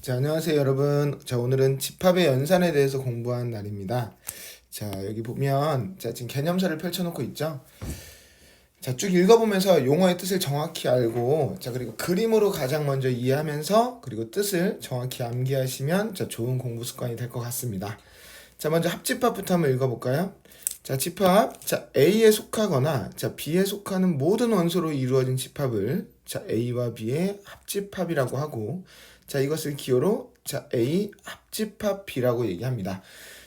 자, 안녕하세요, 여러분. 자, 오늘은 집합의 연산에 대해서 공부한 날입니다. 자, 여기 보면, 자, 지금 개념서를 펼쳐놓고 있죠? 자, 쭉 읽어보면서 용어의 뜻을 정확히 알고, 자, 그리고 그림으로 가장 먼저 이해하면서, 그리고 뜻을 정확히 암기하시면, 자, 좋은 공부 습관이 될 것 같습니다. 자, 먼저 합집합부터 한번 읽어볼까요? 자, 집합. 자, A에 속하거나, 자, B에 속하는 모든 원소로 이루어진 집합을, 자, A와 B의 합집합이라고 하고, 자, 이것을 기호로, 자, A 합집합 B라고 얘기합니다.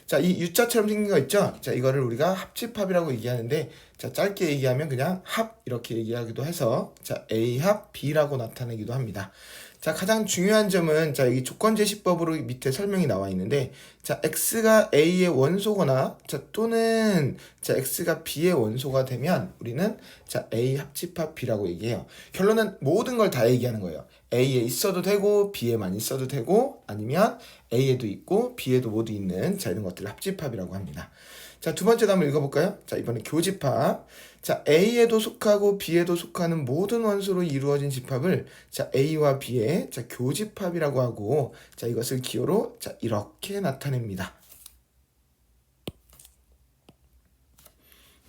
자, 이 U자처럼 생긴 거 있죠? 자, 이거를 우리가 합집합이라고 얘기하는데, 자, 짧게 얘기하면 그냥 합 이렇게 얘기하기도 해서, 자, A 합 B라고 나타내기도 합니다. 자, 가장 중요한 점은, 자, 여기 조건제시법으로 밑에 설명이 나와 있는데, 자, X가 A의 원소거나, 자, 또는, 자, X가 B의 원소가 되면, 우리는, 자, A 합집합 B라고 얘기해요. 결론은 모든 걸 다 얘기하는 거예요. A에 있어도 되고, B에만 있어도 되고, 아니면 A에도 있고, B에도 모두 있는, 자, 이런 것들을 합집합이라고 합니다. 자, 두 번째도 한번 읽어볼까요? 자, 이번에 교집합. 자, A에도 속하고 B에도 속하는 모든 원소로 이루어진 집합을 자, A와 B의 자, 교집합이라고 하고 자, 이것을 기호로 자, 이렇게 나타냅니다.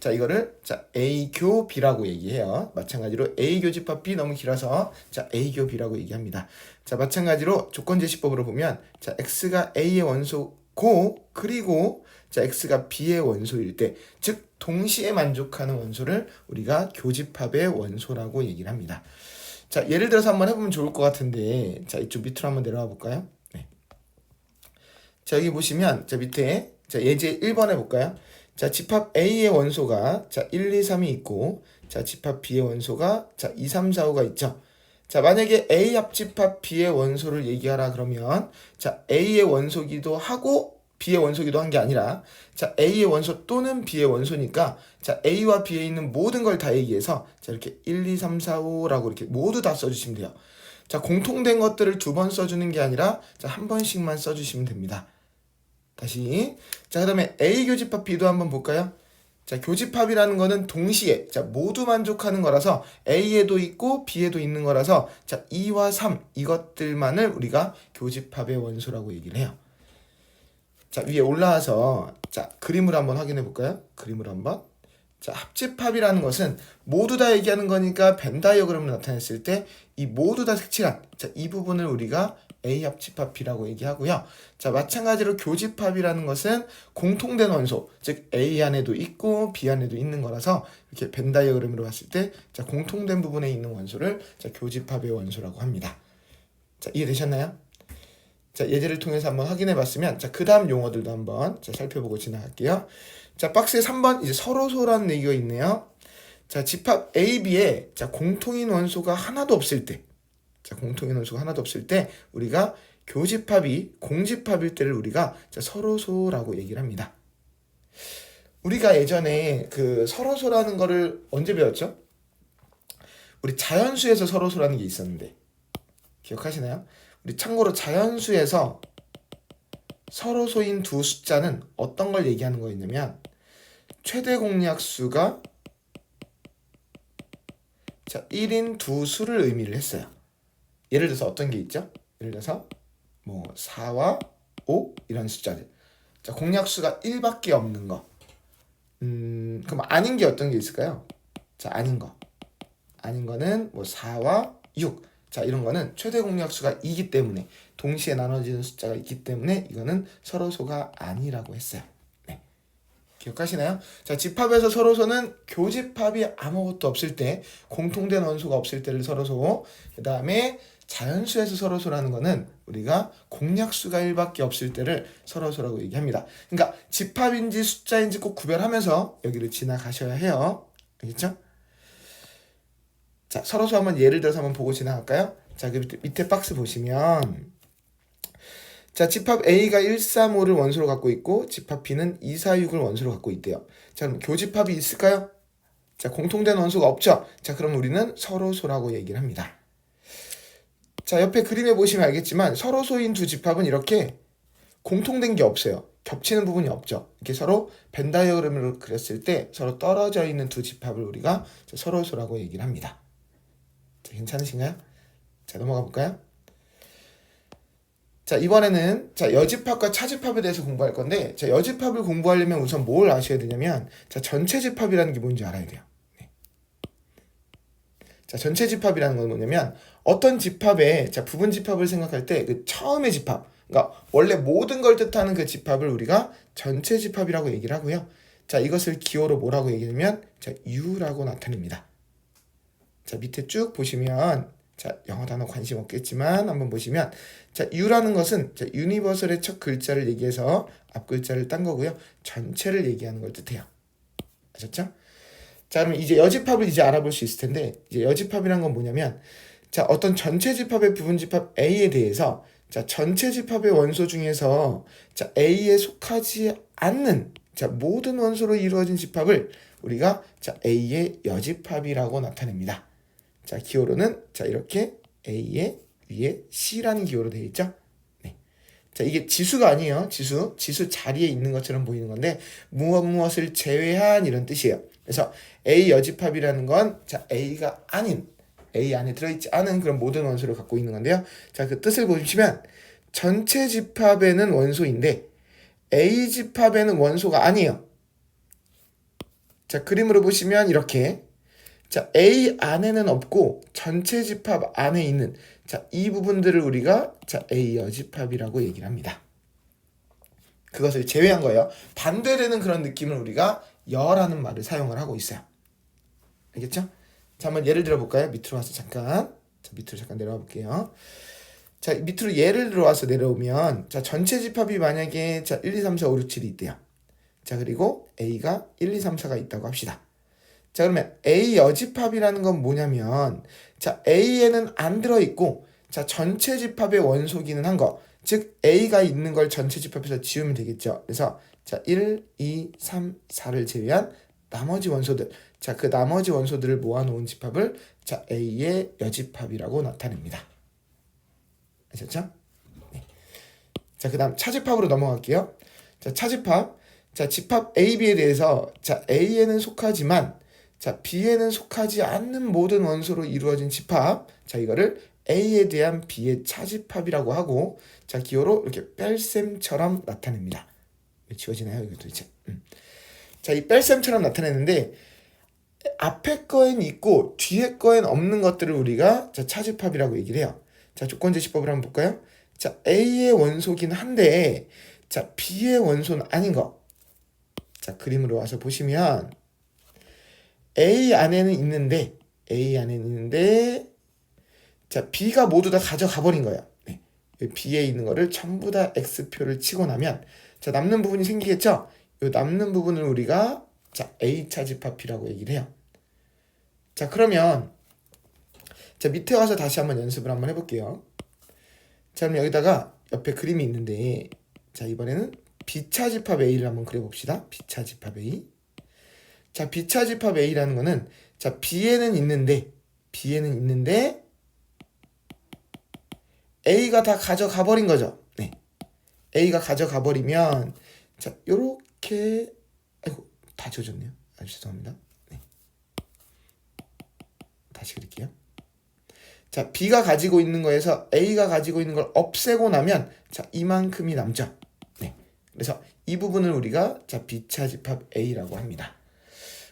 자, 이거를 자, A교 B라고 얘기해요. 마찬가지로 A교집합 B 너무 길어서 자, A교 B라고 얘기합니다. 자, 마찬가지로 조건제시법으로 보면 자, X가 A의 원소고 그리고 자, X가 B의 원소일 때, 즉 동시에 만족하는 원소를 우리가 교집합의 원소라고 얘기를 합니다. 자, 예를 들어서 한번 해보면 좋을 것 같은데, 자, 이쪽 밑으로 한번 내려와 볼까요? 네. 자, 여기 보시면, 자, 밑에, 자, 예제 1번 해볼까요? 자, 집합 A의 원소가, 자, 1, 2, 3이 있고, 자, 집합 B의 원소가, 자, 2, 3, 4, 5가 있죠. 자, 만약에 A 합집합 B의 원소를 얘기하라 그러면, 자, A의 원소기도 하고, B의 원소기도 한 게 아니라 자 A의 원소 또는 B의 원소니까 자 A와 B에 있는 모든 걸 다 얘기해서 자 이렇게 1, 2, 3, 4, 5라고 이렇게 모두 다 써주시면 돼요. 자 공통된 것들을 두 번 써주는 게 아니라 자 한 번씩만 써주시면 됩니다. 다시 자 그다음에 A 교집합 B도 한번 볼까요? 자 교집합이라는 거는 동시에 자 모두 만족하는 거라서 A에도 있고 B에도 있는 거라서 자 2와 3 이것들만을 우리가 교집합의 원소라고 얘기를 해요. 자, 위에 올라와서 자, 그림으로 한번 확인해 볼까요? 그림으로 한번. 자, 합집합이라는 것은 모두 다 얘기하는 거니까 벤 다이어그램을 나타냈을 때 이 모두 다 색칠한 자, 이 부분을 우리가 A 합집합 B라고 얘기하고요. 자, 마찬가지로 교집합이라는 것은 공통된 원소, 즉 A 안에도 있고 B 안에도 있는 거라서 이렇게 벤 다이어그램으로 봤을 때 자, 공통된 부분에 있는 원소를 자, 교집합의 원소라고 합니다. 자, 이해되셨나요? 자, 예제를 통해서 한번 확인해 봤으면, 자, 그 다음 용어들도 한번 자, 살펴보고 지나갈게요. 자, 박스에 3번, 이제 서로소라는 얘기가 있네요. 자, 집합 A, B에, 자, 공통인 원소가 하나도 없을 때, 자, 공통인 원소가 하나도 없을 때, 우리가 교집합이 공집합일 때를 우리가 자, 서로소라고 얘기를 합니다. 우리가 예전에 그 서로소라는 거를 언제 배웠죠? 우리 자연수에서 서로소라는 게 있었는데, 기억하시나요? 우리 참고로 자연수에서 서로소인 두 숫자는 어떤 걸 얘기하는 거였냐면 최대 공약수가 자 1인 두 수를 의미를 했어요. 예를 들어서 어떤 게 있죠? 예를 들어서 뭐 4와 5 이런 숫자들. 자 공약수가 1밖에 없는 거. 그럼 아닌 게 어떤 게 있을까요? 자 아닌 거. 아닌 거는 뭐 4와 6. 자 이런 거는 최대 공약수가 2기 때문에 동시에 나눠지는 숫자가 있기 때문에 이거는 서로소가 아니라고 했어요. 네. 기억하시나요? 자 집합에서 서로소는 교집합이 아무것도 없을 때 공통된 원소가 없을 때를 서로소, 그 다음에 자연수에서 서로소라는 거는 우리가 공약수가 1밖에 없을 때를 서로소라고 얘기합니다. 그러니까 집합인지 숫자인지 꼭 구별하면서 여기를 지나가셔야 해요. 알겠죠? 자, 서로소 한번 예를 들어서 한번 보고 지나갈까요? 자, 그 밑에 박스 보시면 자, 집합 A가 1, 3, 5를 원소로 갖고 있고 집합 B는 2, 4, 6을 원소로 갖고 있대요. 자, 그럼 교집합이 있을까요? 자, 공통된 원소가 없죠? 자, 그럼 우리는 서로소라고 얘기를 합니다. 자, 옆에 그림에 보시면 알겠지만 서로소인 두 집합은 이렇게 공통된 게 없어요. 겹치는 부분이 없죠. 이렇게 서로 벤 다이어그램으로 그렸을 때 서로 떨어져 있는 두 집합을 우리가 서로소라고 얘기를 합니다. 자, 괜찮으신가요? 자, 넘어가 볼까요? 자, 이번에는 자, 여집합과 차집합에 대해서 공부할 건데, 자, 여집합을 공부하려면 우선 뭘 아셔야 되냐면, 자, 전체 집합이라는 게 뭔지 알아야 돼요. 네. 자, 전체 집합이라는 건 뭐냐면, 어떤 집합에, 자, 부분 집합을 생각할 때 그 처음의 집합, 그러니까 원래 모든 걸 뜻하는 그 집합을 우리가 전체 집합이라고 얘기를 하고요. 자, 이것을 기호로 뭐라고 얘기하면, 자, U라고 나타냅니다. 자, 밑에 쭉 보시면, 자, 영어 단어 관심 없겠지만 한번 보시면, 자, U라는 것은 자, 유니버설의 첫 글자를 얘기해서 앞 글자를 딴 거고요. 전체를 얘기하는 걸 뜻해요. 아셨죠? 자, 그럼 이제 여집합을 이제 알아볼 수 있을 텐데, 이제 여집합이란 건 뭐냐면, 자, 어떤 전체 집합의 부분 집합 A에 대해서 자, 전체 집합의 원소 중에서 자, A에 속하지 않는 자, 모든 원소로 이루어진 집합을 우리가 자, A의 여집합이라고 나타냅니다. 자, 기호로는 자, 이렇게 A의 위에 C라는 기호로 되어 있죠. 네. 자, 이게 지수가 아니에요. 지수 자리에 있는 것처럼 보이는 건데 무엇을 제외한 이런 뜻이에요. 그래서 A 여집합이라는 건 자, A가 아닌 A 안에 들어있지 않은 그런 모든 원소를 갖고 있는 건데요. 자, 그 뜻을 보시면 전체 집합에는 원소인데 A 집합에는 원소가 아니에요. 자, 그림으로 보시면 이렇게 자, A 안에는 없고 전체 집합 안에 있는 자, 이 부분들을 우리가 자, A 여집합이라고 얘기를 합니다. 그것을 제외한 거예요. 반대되는 그런 느낌을 우리가 여라는 말을 사용을 하고 있어요. 알겠죠? 자, 한번 예를 들어 볼까요? 밑으로 와서 잠깐. 자, 밑으로 잠깐 내려와 볼게요. 자, 밑으로 예를 들어와서 내려오면 자, 전체 집합이 만약에 자, 1, 2, 3, 4, 5, 6, 7이 있대요. 자, 그리고 A가 1, 2, 3, 4가 있다고 합시다. 자, 그러면 A 여집합이라는 건 뭐냐면 자, A에는 안 들어있고 자, 전체 집합의 원소기는 한 거. 즉 A가 있는 걸 전체 집합에서 지우면 되겠죠. 그래서 자, 1, 2, 3, 4를 제외한 나머지 원소들. 자, 그 나머지 원소들을 모아놓은 집합을 자, A의 여집합이라고 나타냅니다. 아셨죠? 네. 자, 그 다음 차집합으로 넘어갈게요. 자, 차집합. 자, 집합 A, B에 대해서 자, A에는 속하지만 자, B에는 속하지 않는 모든 원소로 이루어진 집합. 자, 이거를 A에 대한 B의 차집합이라고 하고 자, 기호로 이렇게 뺄셈처럼 나타냅니다. 왜 지워지나요? 이거 도대체. 자, 이 뺄셈처럼 나타내는데 앞에 거엔 있고 뒤에 거엔 없는 것들을 우리가 자, 차집합이라고 얘기를 해요. 자, 조건제시법을 한번 볼까요? 자, A의 원소긴 한데 자, B의 원소는 아닌 거. 자, 그림으로 와서 보시면 A 안에는 있는데 자, B가 모두 다 가져가 버린 거예요. 네. B에 있는 거를 전부 다 X표를 치고 나면 자, 남는 부분이 생기겠죠? 이 남는 부분을 우리가 자, A차 집합 B라고 얘기를 해요. 자, 그러면 자, 밑에 와서 다시 한번 연습을 한번 해볼게요. 자, 그럼 여기다가 옆에 그림이 있는데 자, 이번에는 B차 집합 A를 한번 그려봅시다. B차 집합 A. 자, B차 집합 A라는 거는 자, B에는 있는데 A가 다 가져가 버린 거죠. 네. A가 가져가 버리면 자, 요렇게 아이고, 다 지워졌네요. 아, 죄송합니다. 네. 다시 그릴게요. 자, B가 가지고 있는 거에서 A가 가지고 있는 걸 없애고 나면 자, 이만큼이 남죠. 네. 그래서 이 부분을 우리가 자, B차 집합 A라고 합니다.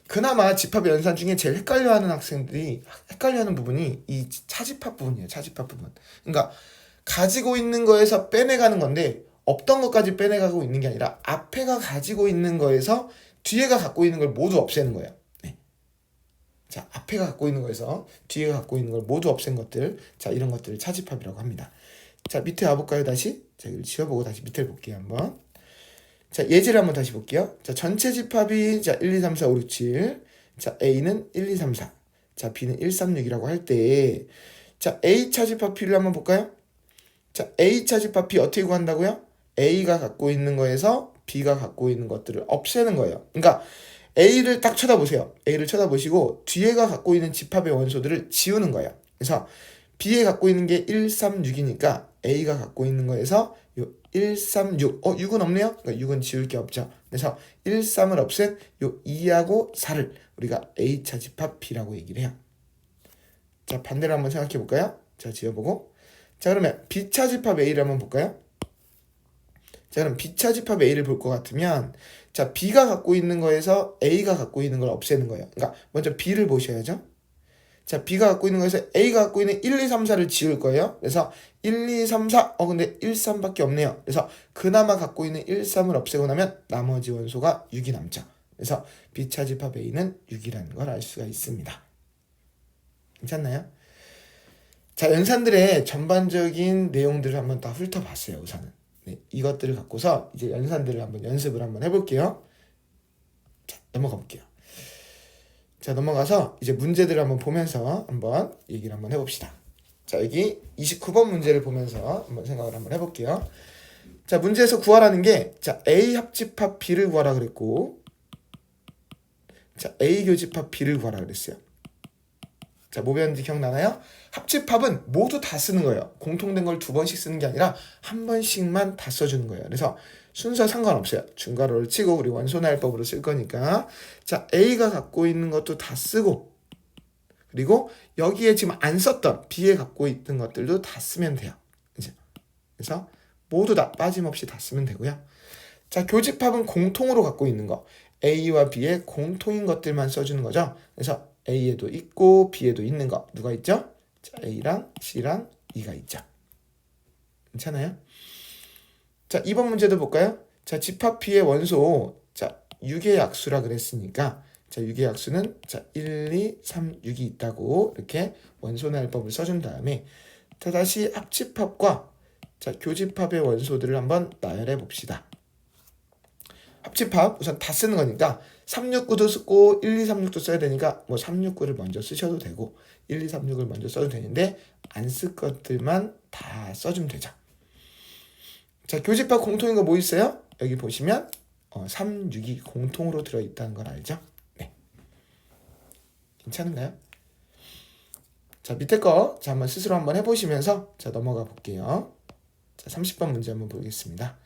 그나마 집합의 연산 중에 제일 헷갈려하는 학생들이 헷갈려하는 부분이 이 차집합 부분이에요. 차집합 부분. 그러니까 가지고 있는 거에서 빼내가는 건데 없던 것까지 빼내가고 있는 게 아니라 앞에가 가지고 있는 거에서 뒤에가 갖고 있는 걸 모두 없애는 거예요. 네. 자, 앞에가 갖고 있는 거에서 뒤에가 갖고 있는 걸 모두 없앤 것들. 자, 이런 것들을 차집합이라고 합니다. 자, 밑에 와볼까요? 다시. 자, 이걸 지워보고 다시 밑에를 볼게요. 한번. 자, 예제를 한번 다시 볼게요. 자, 전체 집합이 자, 1, 2, 3, 4, 5, 6, 7. 자, A는 1, 2, 3, 4. 자, B는 1, 3, 6이라고 할 때 자, A차 집합 B를 한번 볼까요? 자, A차 집합 B 어떻게 구한다고요? A가 갖고 있는 거에서 B가 갖고 있는 것들을 없애는 거예요. 그러니까 A를 딱 쳐다보세요. A를 쳐다보시고 뒤에가 갖고 있는 집합의 원소들을 지우는 거예요. 그래서 B에 갖고 있는 게 1, 3, 6이니까 A가 갖고 있는 거에서 요 1, 3, 6. 6은 없네요? 그러니까 6은 지울 게 없죠. 그래서 1, 3을 없앤 요 2하고 4를 우리가 A차 집합 B라고 얘기를 해요. 자, 반대로 한번 생각해 볼까요? 자, 지워보고. 자, 그러면 B차 집합 A를 한번 볼까요? 자, 그럼 B차 집합 A를 볼 것 같으면 자, B가 갖고 있는 거에서 A가 갖고 있는 걸 없애는 거예요. 그러니까 먼저 B를 보셔야죠. 자, B가 갖고 있는 거에서 A가 갖고 있는 1, 2, 3, 4를 지울 거예요. 그래서 1, 2, 3, 4, 근데 1, 3밖에 없네요. 그래서 그나마 갖고 있는 1, 3을 없애고 나면 나머지 원소가 6이 남죠. 그래서 B차 집합 A는 6이라는 걸 알 수가 있습니다. 괜찮나요? 자, 연산들의 전반적인 내용들을 한번 다 훑어봤어요, 우선은. 네, 이것들을 갖고서 이제 연산들을 한번 연습을 한번 해볼게요. 자, 넘어가 볼게요. 자, 넘어가서 이제 문제들을 한번 보면서 한번 얘기를 한번 해봅시다. 자, 여기 29번 문제를 보면서 한번 생각을 한번 해볼게요. 자, 문제에서 구하라는 게, 자, A 합집합 B를 구하라 그랬고, 자, A 교집합 B를 구하라 그랬어요. 자, 뭐 배웠는지 기억나나요? 합집합은 모두 다 쓰는 거예요. 공통된 걸 2번씩 쓰는 게 아니라 한 번씩만 다 써주는 거예요. 그래서 순서 상관없어요. 중괄호를 치고 우리 원소나열법으로 쓸 거니까. 자, A가 갖고 있는 것도 다 쓰고, 그리고 여기에 지금 안 썼던 B에 갖고 있던 것들도 다 쓰면 돼요. 이제 그래서 모두 다 빠짐없이 다 쓰면 되고요. 자, 교집합은 공통으로 갖고 있는 거, A와 B의 공통인 것들만 써주는 거죠. 그래서 A에도 있고 B에도 있는 거 누가 있죠? 자, A랑 C랑 E가 있죠. 괜찮아요? 자, 2번 문제도 볼까요? 자, 집합 B의 원소, 자, 6의 약수라 그랬으니까, 자, 6의 약수는 자, 1, 2, 3, 6이 있다고 이렇게 원소나열법을 써준 다음에, 자, 다시 합집합과 자, 교집합의 원소들을 한번 나열해 봅시다. 합집합 우선 다 쓰는 거니까 369도 쓰고 1, 2, 3, 6도 써야 되니까 뭐 369를 먼저 쓰셔도 되고 1, 2, 3, 6을 먼저 써도 되는데 안 쓸 것들만 다 써주면 되죠. 자, 교집합 공통인 거 뭐 있어요? 여기 보시면 3, 6이 공통으로 들어있다는 걸 알죠? 네. 괜찮은가요? 자, 밑에 거 자, 한번 스스로 한번 해보시면서 자, 넘어가 볼게요. 자, 30번 문제 한번 보겠습니다.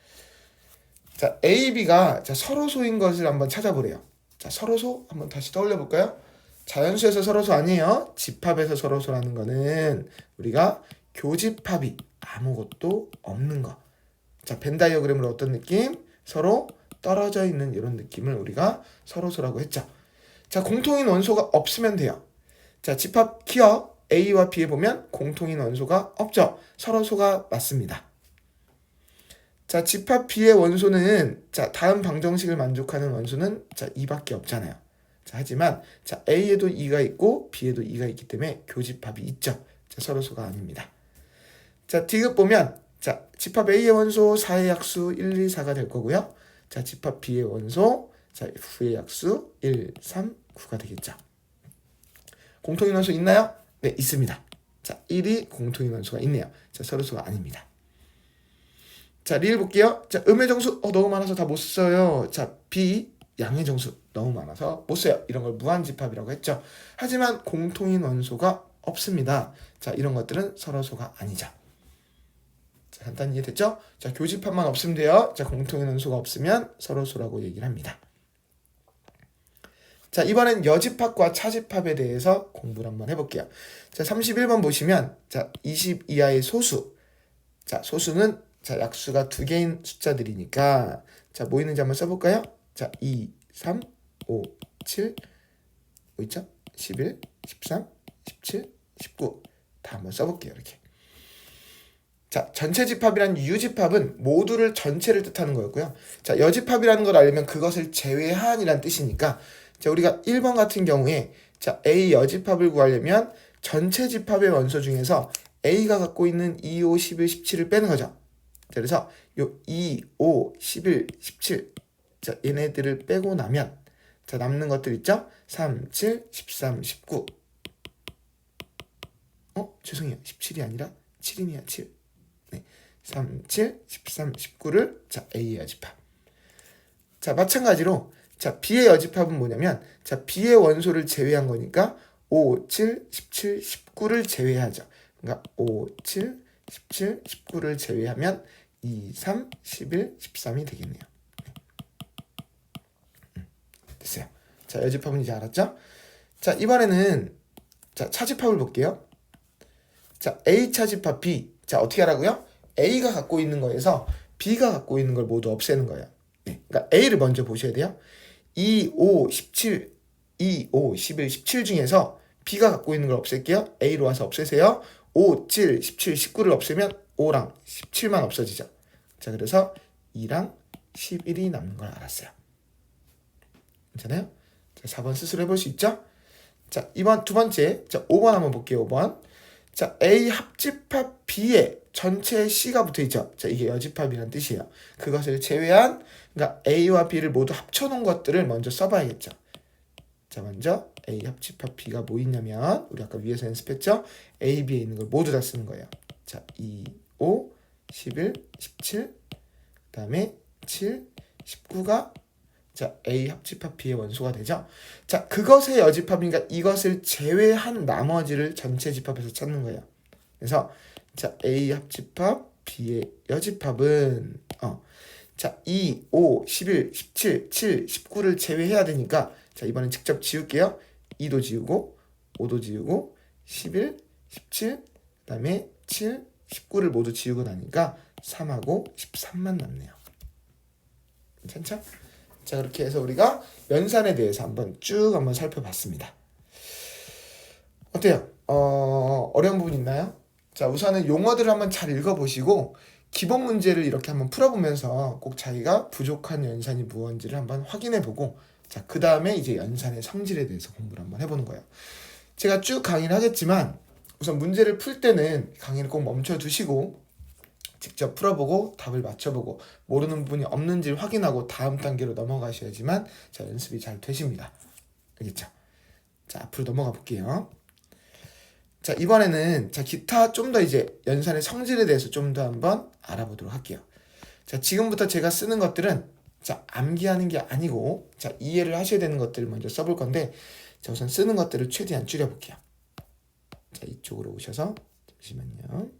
자, A, B가 자, 서로소인 것을 한번 찾아보래요. 자, 서로소 한번 다시 떠올려 볼까요? 자연수에서 서로소 아니에요. 집합에서 서로소라는 거는 우리가 교집합이 아무것도 없는 거. 자, 벤 다이어그램으로 어떤 느낌? 서로 떨어져 있는 이런 느낌을 우리가 서로소라고 했죠. 자, 공통인 원소가 없으면 돼요. 자, 집합 기억 A와 B에 보면 공통인 원소가 없죠. 서로소가 맞습니다. 자, 집합 B의 원소는 자, 다음 방정식을 만족하는 원소는 자, 2밖에 없잖아요. 자, 하지만 자, A에도 2가 있고 B에도 2가 있기 때문에 교집합이 있죠. 자, 서로소가 아닙니다. 자, D급 보면 자, 집합 A의 원소 4의 약수 1, 2, 4가 될 거고요. 자, 집합 B의 원소 자, F의 약수 1, 3, 9가 되겠죠. 공통인 원소 있나요? 네, 있습니다. 자, 1이 공통인 원소가 있네요. 자, 서로소가 아닙니다. 자, 리를 볼게요. 자, 음의 정수 너무 많아서 다 못 써요. 자, B 양의 정수 너무 많아서 못 써요. 이런 걸 무한집합이라고 했죠. 하지만 공통인 원소가 없습니다. 자, 이런 것들은 서로소가 아니죠. 자, 간단히 이해됐죠? 자, 교집합만 없으면 돼요. 자, 공통인 원소가 없으면 서로소라고 얘기를 합니다. 자, 이번엔 여집합과 차집합에 대해서 공부를 한번 해볼게요. 자, 31번 보시면 자, 20 이하의 소수. 자, 소수는 자, 약수가 2개인 숫자들이니까 자, 뭐 있는지 한번 써볼까요? 자, 2, 3, 5, 7 뭐 있죠? 11, 13, 17, 19 다 한번 써볼게요. 이렇게. 자, 전체 집합이란 유집합은 모두를 전체를 뜻하는 거였고요. 자, 여집합이라는 걸 알려면 그것을 제외한이란 뜻이니까 자, 우리가 1번 같은 경우에 자, A 여집합을 구하려면 전체 집합의 원소 중에서 A가 갖고 있는 2, 5, 11, 17을 빼는 거죠. 자, 그래서 요 2, 5, 11, 17 자, 얘네들을 빼고 나면 자, 남는 것들 있죠? 3, 7, 13, 19 죄송해요. 17이 아니라 7이네요. 7 네. 3, 7, 13, 19를 자, A의 여집합. 자, 마찬가지로 자, B의 여집합은 뭐냐면 자, B의 원소를 제외한 거니까 5, 7, 17, 19를 제외하죠. 그러니까 5, 7, 17, 19를 제외하면 2, 3, 11, 13이 되겠네요. 됐어요. 자, 여집합은 이제 알았죠? 자, 이번에는 자, 차집합을 볼게요. 자, A 차집합 B. 자, 어떻게 하라고요? A가 갖고 있는 거에서 B가 갖고 있는 걸 모두 없애는 거예요. 네. 그러니까 A를 먼저 보셔야 돼요. 2, 5, 17, 2, 5, 11, 17 중에서 B가 갖고 있는 걸 없앨게요. A로 와서 없애세요. 5, 7, 17, 19를 없애면 5랑 17만 없어지죠. 자, 그래서 2랑 11이 남는 걸 알았어요. 괜찮아요? 자, 4번 스스로 해볼 수 있죠? 자, 이번 두 번째, 자, 5번 한번 볼게요. 5번. 자, A 합집합 B에 전체 C가 붙어 있죠. 자, 이게 여집합이라는 뜻이에요. 그것을 제외한, 그러니까 A와 B를 모두 합쳐놓은 것들을 먼저 써봐야겠죠. 자, 먼저 A 합집합 B가 뭐 있냐면, 우리 아까 위에서 연습했죠? A, B에 있는 걸 모두 다 쓰는 거예요. 자, 2, 5, 11, 17, 그 다음에 7, 19가 자, A 합집합 B의 원소가 되죠. 자, 그것의 여집합이니까 이것을 제외한 나머지를 전체 집합에서 찾는 거예요. 그래서 자, A 합집합 B의 여집합은 자, 2, 5, 11, 17, 7, 19를 제외해야 되니까 자, 이번엔 직접 지울게요. 2도 지우고 5도 지우고 11, 17, 그 다음에 7, 19를 모두 지우고 나니까 3하고 13만 남네요. 괜찮죠? 자, 그렇게 해서 우리가 연산에 대해서 한번 살펴봤습니다. 어때요? 어려운 부분 있나요? 자, 우선은 용어들을 한번 잘 읽어보시고 기본 문제를 이렇게 한번 풀어보면서 꼭 자기가 부족한 연산이 무엇인지를 한번 확인해보고 자, 그 다음에 이제 연산의 성질에 대해서 공부를 한번 해보는 거예요. 제가 쭉 강의를 하겠지만 우선 문제를 풀 때는 강의를 꼭 멈춰두시고 직접 풀어보고 답을 맞춰보고 모르는 부분이 없는지를 확인하고 다음 단계로 넘어가셔야지만 자, 연습이 잘 되십니다. 알겠죠? 자, 앞으로 넘어가 볼게요. 자, 이번에는 자, 기타 좀 더 이제 연산의 성질에 대해서 좀 더 한번 알아보도록 할게요. 자, 지금부터 제가 쓰는 것들은 자, 암기하는 게 아니고 자, 이해를 하셔야 되는 것들을 먼저 써볼 건데 자, 우선 쓰는 것들을 최대한 줄여볼게요. 자, 이쪽으로 오셔서 잠시만요.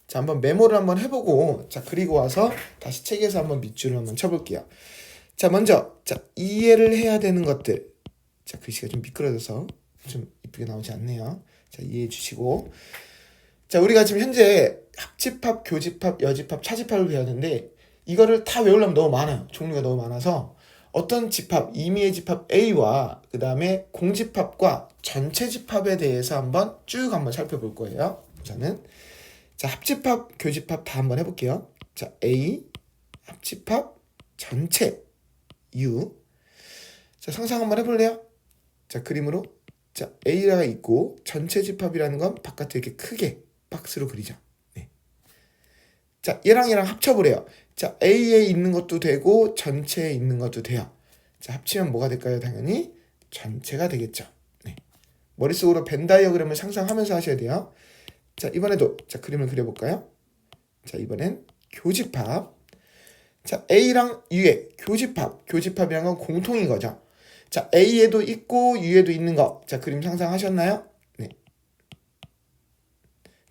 자, 한번 메모를 한번 해보고 자, 그리고 와서 다시 책에서 한번 밑줄을 한번 쳐볼게요. 자, 먼저 자, 이해를 해야 되는 것들. 자, 글씨가 좀 미끄러져서 좀 이쁘게 나오지 않네요. 자, 이해해 주시고 자, 우리가 지금 현재 합집합, 교집합, 여집합, 차집합을 배웠는데 이거를 다 외우려면 너무 많아요. 종류가 너무 많아서 어떤 집합, 임의의 집합 A와 그 다음에 공집합과 전체 집합에 대해서 한번 살펴볼 거예요. 우선은 자, 합집합, 교집합 다 한번 해볼게요. 자, A 합집합 전체 U. 자, 상상 한번 해볼래요? 자, 그림으로 자, A가 있고 전체 집합이라는 건 바깥에 이렇게 크게 박스로 그리죠. 네. 자, 얘랑 합쳐보래요. 자, A에 있는 것도 되고 전체에 있는 것도 돼요. 자, 합치면 뭐가 될까요? 당연히 전체가 되겠죠. 네. 머릿속으로 벤 다이어그램을 상상하면서 하셔야 돼요. 자, 이번에도 자, 그림을 그려볼까요? 자, 이번엔 교집합. 자, A랑 U의 교집합이란 건 공통인 거죠. 자, A에도 있고 U에도 있는 거. 자, 그림 상상하셨나요? 네.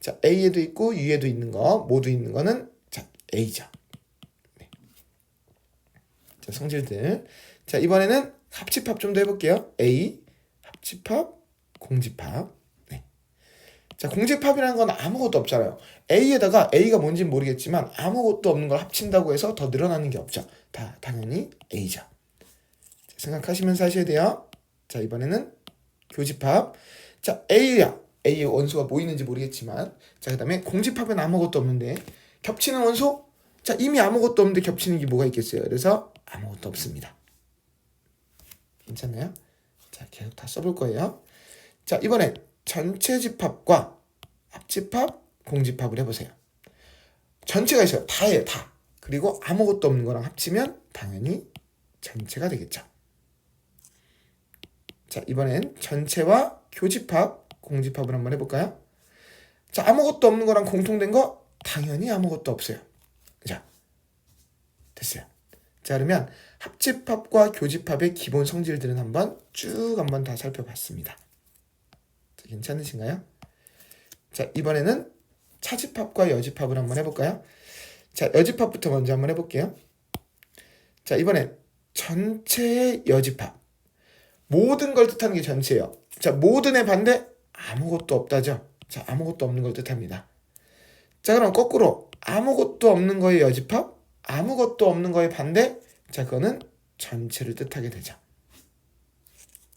자, A에도 있고 U에도 있는 거 모두 있는 거는 자, A죠. 네. 자, 성질들. 자, 이번에는 합집합 좀 더 해볼게요. A 합집합 공집합. 자, 공집합이라는 건 아무것도 없잖아요. A에다가 A가 뭔지는 모르겠지만 아무것도 없는 걸 합친다고 해서 더 늘어나는 게 없죠. 다 당연히 A죠. 자, 생각하시면서 하셔야 돼요. 자, 이번에는 교집합. 자, A의 원소가 뭐 있는지 모르겠지만 자, 그 다음에 공집합은 아무것도 없는데 겹치는 원소? 자, 이미 아무것도 없는데 겹치는 게 뭐가 있겠어요. 그래서 아무것도 없습니다. 괜찮나요? 자, 계속 다 써볼 거예요. 자, 이번엔 전체 집합과 합집합, 공집합을 해보세요. 전체가 있어요. 다예요, 다. 그리고 아무것도 없는 거랑 합치면 당연히 전체가 되겠죠. 자, 이번엔 전체와 교집합, 공집합을 한번 해볼까요? 자, 아무것도 없는 거랑 공통된 거 당연히 아무것도 없어요. 자, 됐어요. 자, 그러면 합집합과 교집합의 기본 성질들은 한번 다 살펴봤습니다. 자, 괜찮으신가요? 자, 이번에는 차집합과 여집합을 한번 해볼까요? 자, 여집합부터 먼저 한번 해볼게요. 자, 이번엔 전체의 여집합. 모든 걸 뜻하는 게 전체예요. 자, 모든의 반대 아무것도 없다죠. 자, 아무것도 없는 걸 뜻합니다. 자, 그럼 거꾸로 아무것도 없는 거의 여집합, 아무것도 없는 거의 반대. 자, 그거는 전체를 뜻하게 되죠.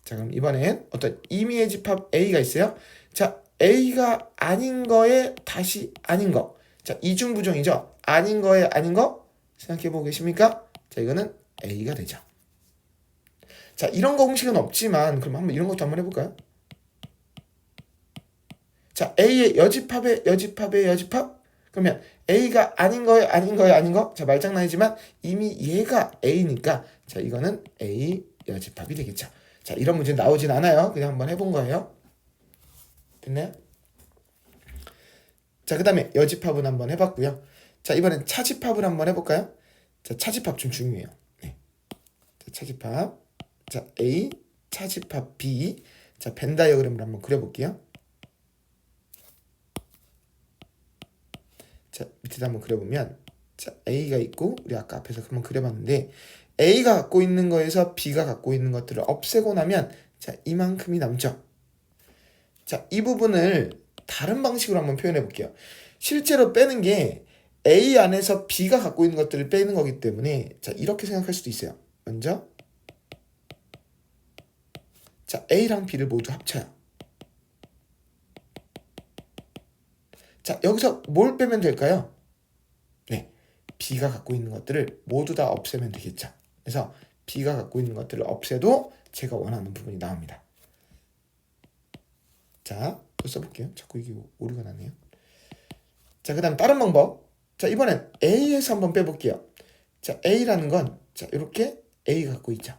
자, 그럼 이번엔 어떤 임의의 집합 A가 있어요. 자, A가 아닌 거에 다시 아닌 거. 자, 이중부정이죠. 아닌 거에 아닌 거 생각해보고 계십니까? 자, 이거는 A가 되죠. 자, 이런 거 공식은 없지만 그럼 한번 이런 것도 한번 해볼까요? 자, A의 여집합의 여집합. 그러면 A가 아닌 거에 아닌 거에 아닌 거. 자, 말장난이지만 이미 얘가 A니까 자, 이거는 A 여집합이 되겠죠. 자, 이런 문제 나오진 않아요. 그냥 한번 해본 거예요. 됐나요? 자, 그 다음에 여집합은 한번 해봤고요. 자, 이번엔 차집합을 한번 해볼까요? 자, 차집합 좀 중요해요. 네. 자, 차집합. 자, A, 차집합 B. 자, 벤 다이어그램을 한번 그려볼게요. 자, 밑에다 한번 그려보면 자, A가 있고 우리 아까 앞에서 한번 그려봤는데 A가 갖고 있는 거에서 B가 갖고 있는 것들을 없애고 나면 자, 이만큼이 남죠. 자, 이 부분을 다른 방식으로 한번 표현해 볼게요. 실제로 빼는 게 A 안에서 B가 갖고 있는 것들을 빼는 거기 때문에 자, 이렇게 생각할 수도 있어요. 먼저 자, A랑 B를 모두 합쳐요. 자, 여기서 뭘 빼면 될까요? 네, B가 갖고 있는 것들을 모두 다 없애면 되겠죠. 그래서 B가 갖고 있는 것들을 없애도 제가 원하는 부분이 나옵니다. 자, 또 써볼게요. 자꾸 이게 오류가 나네요. 자, 그 다음 다른 방법. 자, 이번엔 A에서 한번 빼볼게요. 자, A라는 건 자, 이렇게 A 갖고 있죠.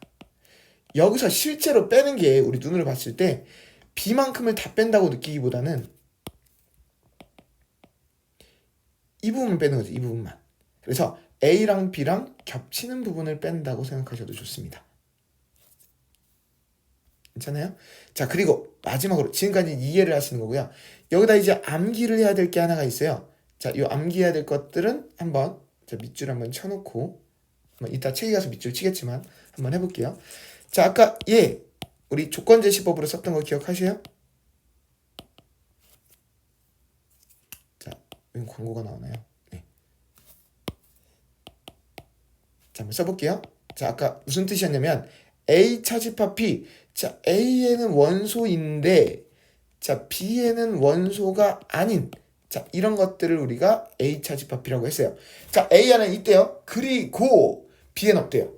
여기서 실제로 빼는 게 우리 눈으로 봤을 때 B만큼을 다 뺀다고 느끼기보다는 이 부분만 빼는 거죠. 이 부분만. 그래서 A랑 B랑 겹치는 부분을 뺀다고 생각하셔도 좋습니다. 괜찮아요? 자, 그리고 마지막으로 지금까지 이해를 하시는 거고요. 여기다 이제 암기를 해야 될 게 하나가 있어요. 자, 이 암기해야 될 것들은 한번 자, 밑줄 한번 쳐놓고 이따 책에 가서 밑줄 치겠지만 한번 해볼게요. 자, 아까 우리 조건제시법으로 썼던 거 기억하세요? 자, 왜 광고가 나오나요? 네. 자, 한번 써볼게요. 자, 아까 무슨 뜻이었냐면 A 차집합 P. 자, A에는 원소인데 자, B에는 원소가 아닌 자, 이런 것들을 우리가 A 차집합 B라고 했어요. 자, A 안에 있대요. 그리고 B에는 없대요.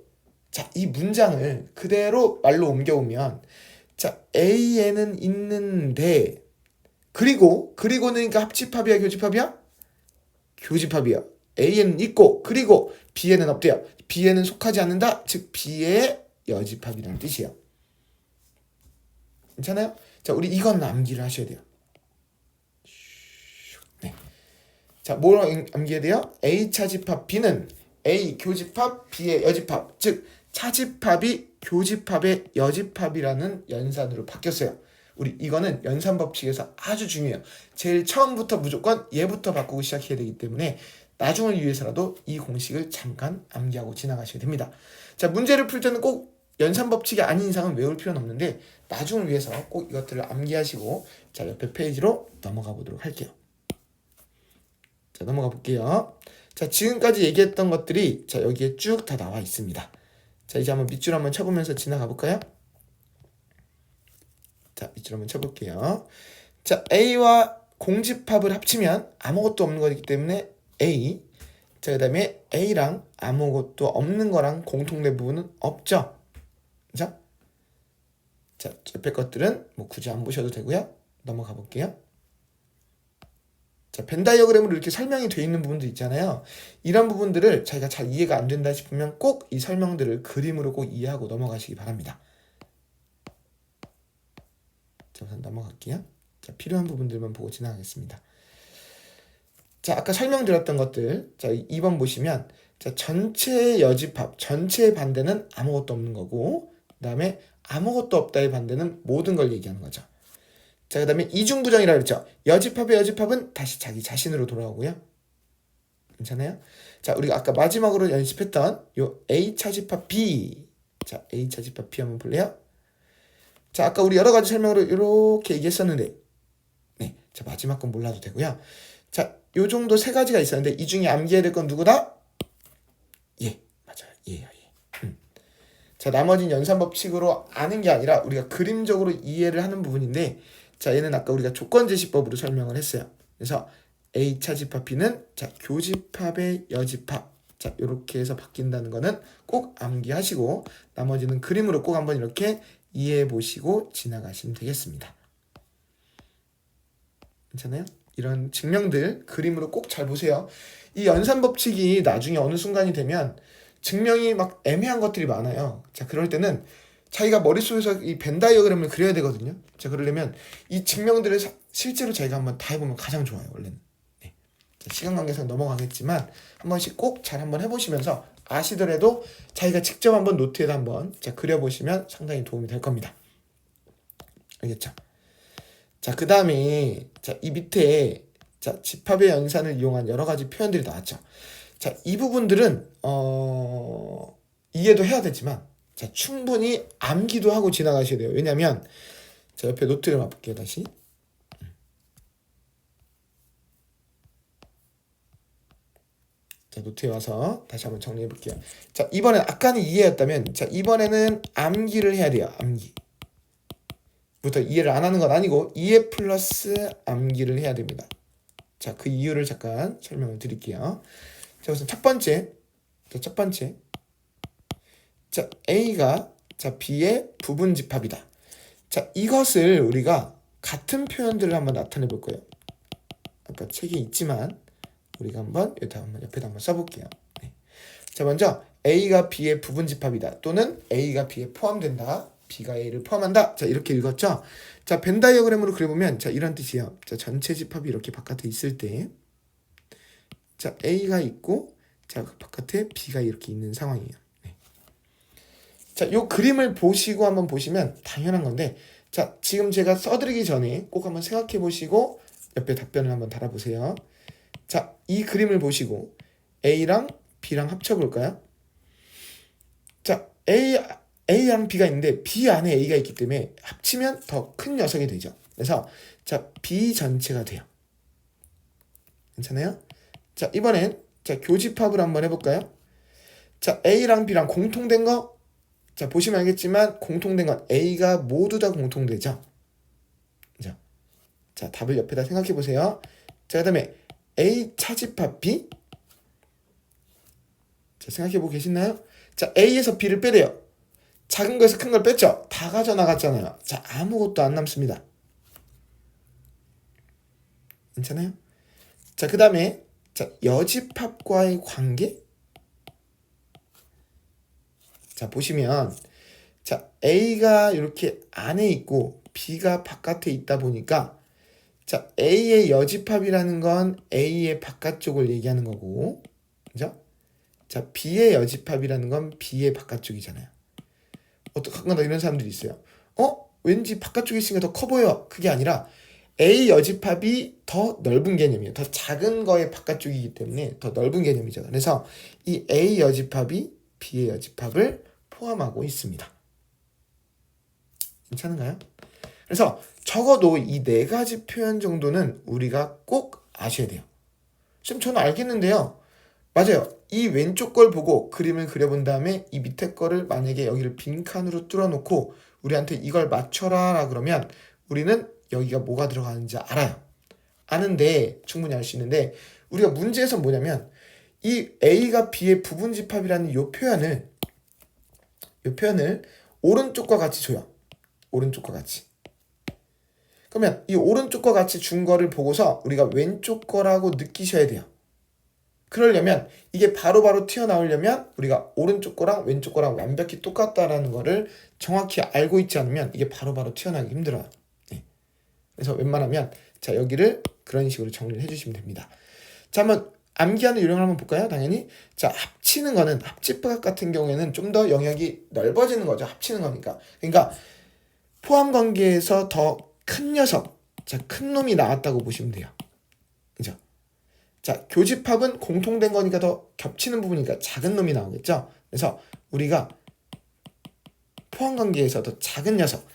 자, 이 문장을 그대로 말로 옮겨오면 자, A에는 있는데 그리고는니까 합집합이야, 교집합이야? 교집합이야. A에는 있고 그리고 B에는 없대요. B에는 속하지 않는다. 즉 B의 여집합이라는 뜻이에요. 괜찮아요? 자, 우리 이건 암기를 하셔야 돼요. 네. 자, 뭘 암기해야 돼요? A 차집합 B는 A 교집합 B의 여집합. 즉 차집합이 교집합의 여집합이라는 연산으로 바뀌었어요. 우리 이거는 연산 법칙에서 아주 중요해요. 제일 처음부터 무조건 얘부터 바꾸고 시작해야 되기 때문에 나중을 위해서라도 이 공식을 잠깐 암기하고 지나가셔야 됩니다. 자, 문제를 풀 때는 꼭 연산 법칙이 아닌 이상은 외울 필요는 없는데 나중을 위해서 꼭 이것들을 암기하시고 자, 옆에 페이지로 넘어가 보도록 할게요. 자, 넘어가 볼게요. 자, 지금까지 얘기했던 것들이 자, 여기에 쭉 다 나와 있습니다. 자, 이제 한번 밑줄 한번 쳐보면서 지나가 볼까요? 자, 밑줄 한번 쳐볼게요. 자, A와 공집합을 합치면 아무것도 없는 거기 때문에 A. 자, 그 다음에 A랑 아무것도 없는 거랑 공통된 부분은 없죠. 그죠? 자, 옆에 것들은 뭐 굳이 안 보셔도 되고요. 넘어가 볼게요. 자, 벤 다이어그램으로 이렇게 설명이 되어 있는 부분도 있잖아요. 이런 부분들을 자기가 잘 이해가 안 된다 싶으면 꼭 이 설명들을 그림으로 꼭 이해하고 넘어가시기 바랍니다. 자, 우선 넘어갈게요. 자, 필요한 부분들만 보고 지나가겠습니다. 자, 아까 설명드렸던 것들. 자, 2번 보시면 자, 전체의 여집합, 전체의 반대는 아무것도 없는 거고 그 다음에 아무것도 없다의 반대는 모든 걸 얘기하는 거죠. 자, 그 다음에 이중부정이라고 그랬죠. 여집합의 여집합은 다시 자기 자신으로 돌아오고요. 괜찮아요? 자, 우리가 아까 마지막으로 연습했던 요 A 차집합 B. 자, A 차집합 B 한번 볼래요? 자, 아까 우리 여러 가지 설명으로 이렇게 얘기했었는데 네, 자, 마지막 건 몰라도 되고요. 자, 요 정도 세 가지가 있었는데 이 중에 암기해야 될 건 누구다? 예, 맞아요. 예요, 예. 자, 나머지는 연산법칙으로 아는 게 아니라 우리가 그림적으로 이해를 하는 부분인데, 자, 얘는 아까 우리가 조건제시법으로 설명을 했어요. 그래서 A차 집합 B는 자, 교집합의 여집합. 자, 이렇게 해서 바뀐다는 거는 꼭 암기하시고 나머지는 그림으로 꼭 한번 이렇게 이해해 보시고 지나가시면 되겠습니다. 괜찮아요? 이런 증명들 그림으로 꼭 잘 보세요. 이 연산법칙이 나중에 어느 순간이 되면 증명이 막 애매한 것들이 많아요. 자, 그럴 때는 자기가 머릿속에서 이 벤 다이어그램을 그려야 되거든요. 자, 그러려면 이 증명들을 실제로 자기가 한번 다 해보면 가장 좋아요, 원래는. 네. 자, 시간 관계상 넘어가겠지만 한 번씩 꼭 잘 한번 해보시면서 아시더라도 자기가 직접 한번 노트에다 한번 자, 그려보시면 상당히 도움이 될 겁니다. 알겠죠? 자, 그 다음에 자, 이 밑에 자, 집합의 연산을 이용한 여러 가지 표현들이 나왔죠. 자, 이 부분들은 이해도 해야 되지만 자, 충분히 암기도 하고 지나가셔야 돼요. 왜냐면 자, 옆에 노트를 봐볼게요. 다시. 자, 노트에 와서 다시 한번 정리해 볼게요. 자, 이번엔 아까는 이해였다면 자, 이번에는 암기를 해야 돼요. 암기. 부터 이해를 안 하는 건 아니고 이해 플러스 암기를 해야 됩니다. 자, 그 이유를 잠깐 설명을 드릴게요. 자, 우선 첫 번째. 자, A가 자, B의 부분 집합이다. 자, 이것을 우리가 같은 표현들을 한번 나타내 볼 거예요. 아까 책에 있지만 우리가 한번 옆에다 한번 써볼게요. 네. 자, 먼저 A가 B의 부분 집합이다. 또는 A가 B에 포함된다. B가 A를 포함한다. 자, 이렇게 읽었죠? 자, 벤 다이어그램으로 그려보면 자, 이런 뜻이에요. 자, 전체 집합이 이렇게 바깥에 있을 때 자, A가 있고 자, 그 바깥에 B가 이렇게 있는 상황이에요. 네. 자, 요 그림을 보시고 한번 보시면 당연한 건데 자, 지금 제가 써드리기 전에 꼭 한번 생각해 보시고 옆에 답변을 한번 달아보세요. 자, 이 그림을 보시고 A랑 B랑 합쳐볼까요? 자, A랑 B가 있는데 B 안에 A가 있기 때문에 합치면 더 큰 녀석이 되죠. 그래서 자, B 전체가 돼요. 괜찮아요? 자, 이번엔 자, 교집합을 한번 해볼까요? 자, A랑 B랑 공통된 거 자, 보시면 알겠지만 공통된 건 A가 모두 다 공통되죠. 그죠? 자, 답을 옆에다 생각해 보세요. 자, 그 다음에 A 차집합 B 자, 생각해 보고 계시나요? 자, A에서 B를 빼래요. 작은 거에서 큰 걸 뺐죠? 다 가져나갔잖아요. 자, 아무것도 안 남습니다. 괜찮아요? 자, 그 다음에 자, 여집합과의 관계? 자, 보시면 자, A가 이렇게 안에 있고 B가 바깥에 있다 보니까 자, A의 여집합이라는 건 A의 바깥쪽을 얘기하는 거고, 그죠? 자, B의 여집합이라는 건 B의 바깥쪽이잖아요. 가끔가다 이런 사람들이 있어요. 왠지 바깥쪽에 있으니까 더 커 보여. 그게 아니라 A 여집합이 더 넓은 개념이에요. 더 작은 거의 바깥쪽이기 때문에 더 넓은 개념이죠. 그래서 이 A 여집합이 B의 여집합을 포함하고 있습니다. 괜찮은가요? 그래서 적어도 이 네 가지 표현 정도는 우리가 꼭 아셔야 돼요. 지금 저는 알겠는데요. 맞아요. 이 왼쪽 걸 보고 그림을 그려본 다음에 이 밑에 거를 만약에 여기를 빈칸으로 뚫어놓고 우리한테 이걸 맞춰라 라 그러면 우리는 여기가 뭐가 들어가는지 알아요. 아는데 충분히 알 수 있는데 우리가 문제에서 뭐냐면 이 A가 B의 부분 집합이라는 이 표현을 오른쪽과 같이 줘요. 오른쪽과 같이. 그러면 이 오른쪽과 같이 준 거를 보고서 우리가 왼쪽 거라고 느끼셔야 돼요. 그러려면 이게 바로바로 튀어나오려면 우리가 오른쪽 거랑 왼쪽 거랑 완벽히 똑같다라는 거를 정확히 알고 있지 않으면 이게 바로바로 튀어나오기 힘들어요. 네. 그래서 웬만하면 자, 여기를 그런 식으로 정리를 해주시면 됩니다. 자, 한번 암기하는 요령을 한번 볼까요? 당연히 자, 합치는 거는 합집합 같은 경우에는 좀 더 영역이 넓어지는 거죠. 합치는 거니까. 그러니까 포함 관계에서 더 큰 녀석, 자, 큰 놈이 나왔다고 보시면 돼요. 그죠? 자, 교집합은 공통된 거니까 더 겹치는 부분이니까 작은 놈이 나오겠죠? 그래서 우리가 포함 관계에서 더 작은 녀석,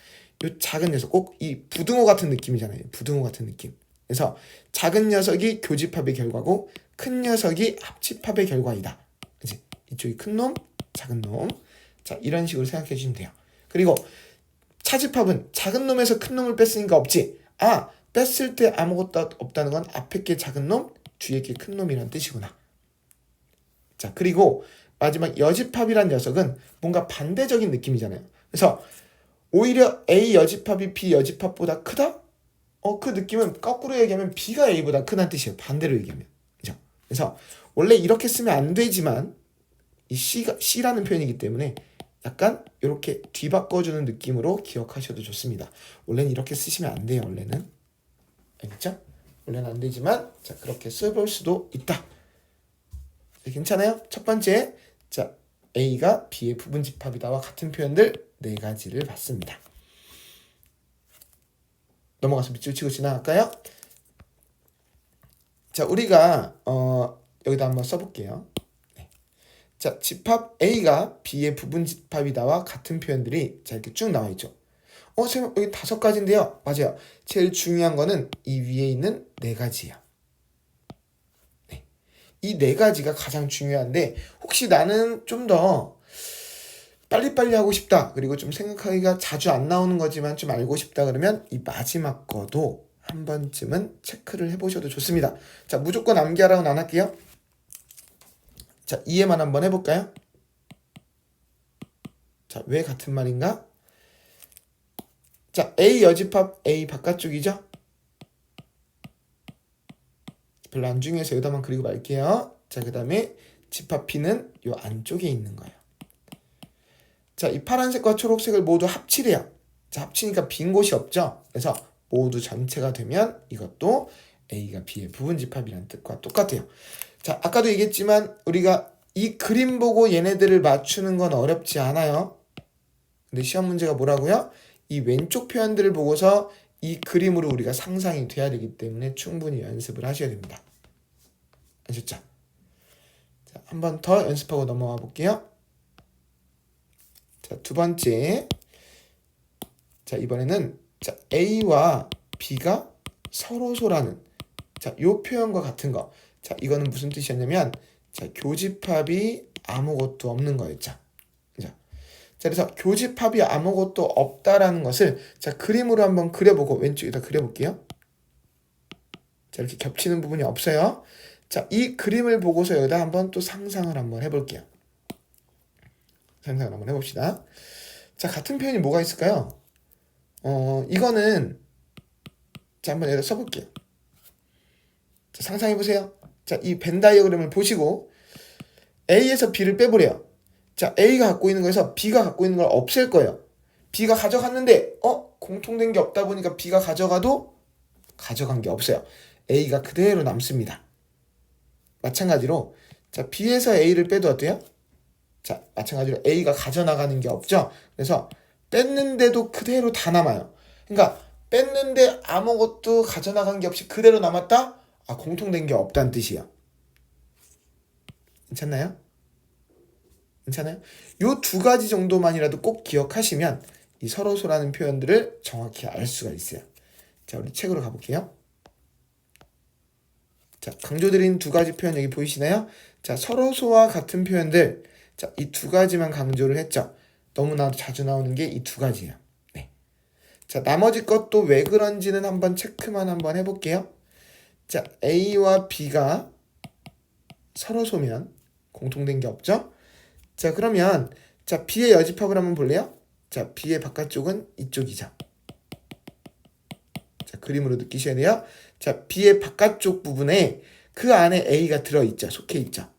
이 작은 녀석, 꼭 이 부등호 같은 느낌이잖아요. 부등호 같은 느낌. 그래서 작은 녀석이 교집합의 결과고 큰 녀석이 합집합의 결과이다. 그치? 이쪽이 큰 놈, 작은 놈. 자, 이런 식으로 생각해 주시면 돼요. 그리고 차집합은 작은 놈에서 큰 놈을 뺐으니까 없지. 아, 뺐을 때 아무것도 없다는 건 앞에 게 작은 놈, 뒤에 게 큰 놈이라는 뜻이구나. 자, 그리고 마지막 여집합이란 녀석은 뭔가 반대적인 느낌이잖아요. 그래서 오히려 A 여집합이 B 여집합보다 크다? 그 느낌은 거꾸로 얘기하면 B가 A보다 크다는 뜻이에요. 반대로 얘기하면. 그죠? 그래서 원래 이렇게 쓰면 안 되지만 이 C라는 표현이기 때문에 약간 이렇게 뒤바꿔주는 느낌으로 기억하셔도 좋습니다. 원래는 이렇게 쓰시면 안 돼요. 원래는. 알겠죠? 원래는 안 되지만 자, 그렇게 써볼 수도 있다. 괜찮아요? 첫 번째, 자, A가 B의 부분집합이다와 같은 표현들 4가지를 봤습니다. 넘어가서 밑줄 치고 지나갈까요? 자, 우리가 여기다 한번 써볼게요. 네. 자, 집합 A가 B의 부분집합이다와 같은 표현들이 자, 이렇게 쭉 나와 있죠. 선생님 여기 5가지인데요. 맞아요. 제일 중요한 거는 이 위에 있는 4가지예요. 네. 이 4가지가 가장 중요한데 혹시 나는 좀 더 빨리빨리 하고 싶다. 그리고 좀 생각하기가 자주 안 나오는 거지만 좀 알고 싶다 그러면 이 마지막 거도 한 번쯤은 체크를 해보셔도 좋습니다. 자, 무조건 암기하라고는 안 할게요. 자, 이해만 한번 해볼까요? 자, 왜 같은 말인가? 자, A 여집합 A 바깥쪽이죠? 별로 안 중요해서 여기다만 그리고 말게요. 자, 그 다음에 집합 B는 요 안쪽에 있는 거예요. 자, 이 파란색과 초록색을 모두 합치래요. 자, 합치니까 빈 곳이 없죠? 그래서 모두 전체가 되면 이것도 A가 B의 부분집합이라는 뜻과 똑같아요. 자, 아까도 얘기했지만 우리가 이 그림 보고 얘네들을 맞추는 건 어렵지 않아요. 근데 시험 문제가 뭐라고요? 이 왼쪽 표현들을 보고서 이 그림으로 우리가 상상이 돼야 되기 때문에 충분히 연습을 하셔야 됩니다. 아셨죠? 자, 한 번 더 연습하고 넘어가 볼게요. 자, 두 번째. 자, 이번에는 자, A와 B가 서로소라는 자, 요 표현과 같은 거. 자, 이거는 무슨 뜻이었냐면 자, 교집합이 아무것도 없는 거였죠. 자, 그래서 교집합이 아무것도 없다라는 것을 자, 그림으로 한번 그려보고 왼쪽에다 그려볼게요. 자, 이렇게 겹치는 부분이 없어요. 자, 이 그림을 보고서 여기다 한번 또 상상을 한번 해볼게요. 상상을 한번 해봅시다. 자, 같은 표현이 뭐가 있을까요? 이거는 자, 한번 여기다 써볼게요. 자, 상상해보세요. 자, 이 벤 다이어그램을 보시고 A에서 B를 빼버려요. 자, A가 갖고 있는 거에서 B가 갖고 있는 걸 없앨 거예요. B가 가져갔는데 공통된 게 없다 보니까 B가 가져가도 가져간 게 없어요. A가 그대로 남습니다. 마찬가지로 자, B에서 A를 빼도 어때요? 자, 마찬가지로 A가 가져나가는 게 없죠. 그래서 뺐는데도 그대로 다 남아요. 그러니까 뺐는데 아무것도 가져나간 게 없이 그대로 남았다? 공통된 게 없다는 뜻이에요. 괜찮나요? 괜찮아요? 요 2가지 정도만이라도 꼭 기억하시면 이 서로소라는 표현들을 정확히 알 수가 있어요. 자, 우리 책으로 가볼게요. 자, 강조드린 2가지 표현 여기 보이시나요? 자, 서로소와 같은 표현들. 자, 이 2가지만 강조를 했죠. 너무나 자주 나오는 게 이 2가지예요. 네. 자, 나머지 것도 왜 그런지는 한번 체크만 한번 해볼게요. 자, A와 B가 서로소면 공통된 게 없죠? 자, 그러면 자, B의 여집합을 한번 볼래요? 자, B의 바깥쪽은 이쪽이죠. 자, 그림으로 느끼셔야 돼요. 자, B의 바깥쪽 부분에 그 안에 A가 들어있죠. 속해 있죠.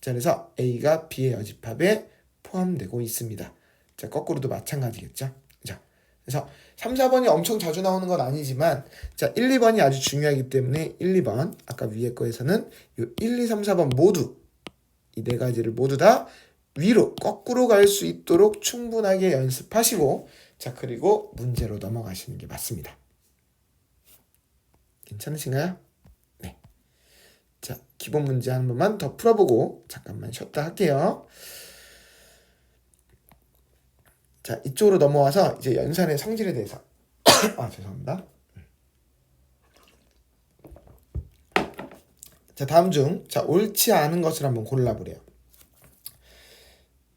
자, 그래서 A가 B의 여집합에 포함되고 있습니다. 자, 거꾸로도 마찬가지겠죠. 자, 그래서 3, 4번이 엄청 자주 나오는 건 아니지만 자, 1, 2번이 아주 중요하기 때문에 1, 2번 아까 위에 거에서는 요 1, 2, 3, 4번 모두 이 4가지를 모두 다 위로 거꾸로 갈 수 있도록 충분하게 연습하시고 자, 그리고 문제로 넘어가시는 게 맞습니다. 괜찮으신가요? 네. 자, 기본 문제 한 번만 더 풀어보고 잠깐만 쉬었다 할게요. 자, 이쪽으로 넘어와서 이제 연산의 성질에 대해서 죄송합니다. 자, 다음 중, 자, 옳지 않은 것을 한번 골라보래요.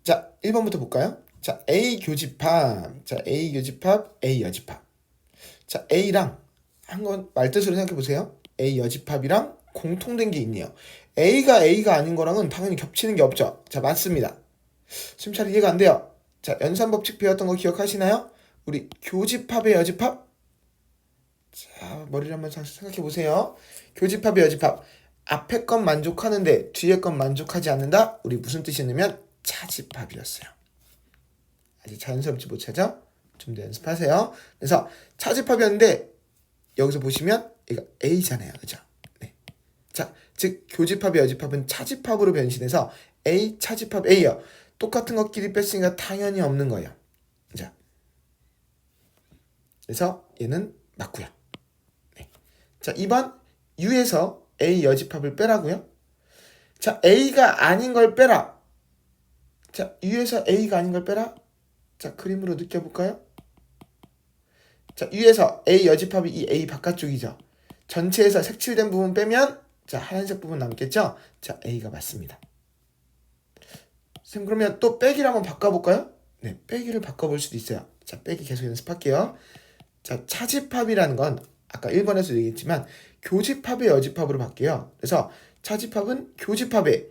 자, 1번부터 볼까요? 자, A 교집합, 자, A 교집합, A 여집합. 자, A랑 한 건 말뜻으로 생각해 보세요. A 여집합이랑 공통된 게 있네요. A가 아닌 거랑은 당연히 겹치는 게 없죠. 자, 맞습니다. 지금 잘 이해가 안 돼요. 자, 연산법칙 배웠던 거 기억하시나요? 우리 교집합의 여집합? 자, 머리를 한번 생각해 보세요. 교집합의 여집합. 앞에 건 만족하는데 뒤에 건 만족하지 않는다? 우리 무슨 뜻이냐면 차집합이었어요. 아직 자연스럽지 못하죠? 좀 더 연습하세요. 그래서 차집합이었는데 여기서 보시면 이거 A잖아요. 그죠? 네. 자, 즉 교집합의 여집합은 차집합으로 변신해서 A 차집합 A요. 똑같은 것끼리 뺐으니까 당연히 없는 거예요. 자, 그래서 얘는 맞고요. 네. 자, 2번 U에서 A 여집합을 빼라고요. 자, A가 아닌 걸 빼라. 자, U에서 A가 아닌 걸 빼라. 자, 그림으로 느껴볼까요? 자, U에서 A 여집합이 이 A 바깥쪽이죠. 전체에서 색칠된 부분 빼면 자, 하얀색 부분 남겠죠? 자, A가 맞습니다. 선생님, 그러면 또 빼기를 한번 바꿔볼까요? 네, 빼기를 바꿔볼 수도 있어요. 자, 빼기 계속 연습할게요. 자, 차집합이라는 건 아까 1번에서 얘기했지만 교집합의 여집합으로 바뀌어요. 그래서 차집합은 교집합의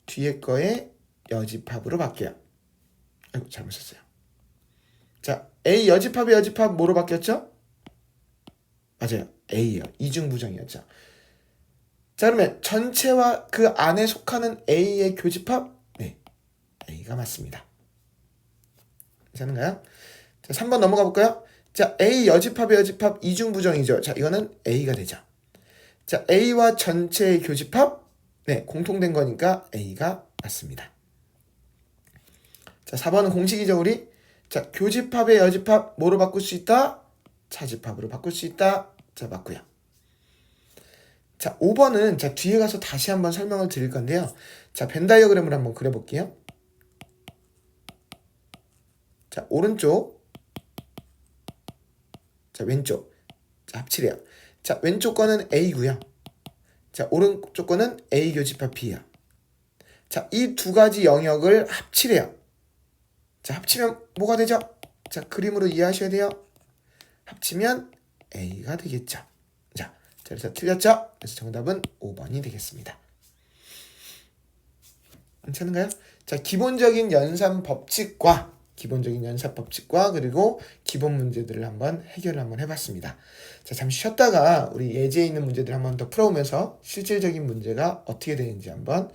뒤에 거의 여집합으로 바뀌어요. 아이고, 잘못 썼어요. 자, A 여집합의 여집합 뭐로 바뀌었죠? 맞아요. A요. 이중부정이었죠. 자, 그러면 전체와 그 안에 속하는 A의 교집합? 네, A가 맞습니다. 괜찮은가요? 자, 3번 넘어가 볼까요? 자, A 여집합의 여집합 이중부정이죠. 자, 이거는 A가 되죠. 자, A와 전체의 교집합? 네, 공통된 거니까 A가 맞습니다. 자, 4번은 공식이죠, 우리? 자, 교집합의 여집합 뭐로 바꿀 수 있다? 차집합으로 바꿀 수 있다. 자, 맞고요. 자, 5번은 자, 뒤에 가서 다시 한번 설명을 드릴 건데요. 자, 벤 다이어그램을 한번 그려볼게요. 자, 오른쪽. 자, 왼쪽. 자, 합치래요. 자, 왼쪽 거는 A고요. 자, 오른쪽 거는 A 교집합 B예요. 자, 이 두 가지 영역을 합치래요. 자, 합치면 뭐가 되죠? 자, 그림으로 이해하셔야 돼요. 합치면 A가 되겠죠. 자, 그래서 틀렸죠? 그래서 정답은 5번이 되겠습니다. 괜찮은가요? 자, 기본적인 연산 법칙과 그리고 기본 문제들을 한번 해결을 한번 해봤습니다. 자, 잠시 쉬었다가 우리 예제에 있는 문제들 한번 더 풀어오면서 실질적인 문제가 어떻게 되는지 한번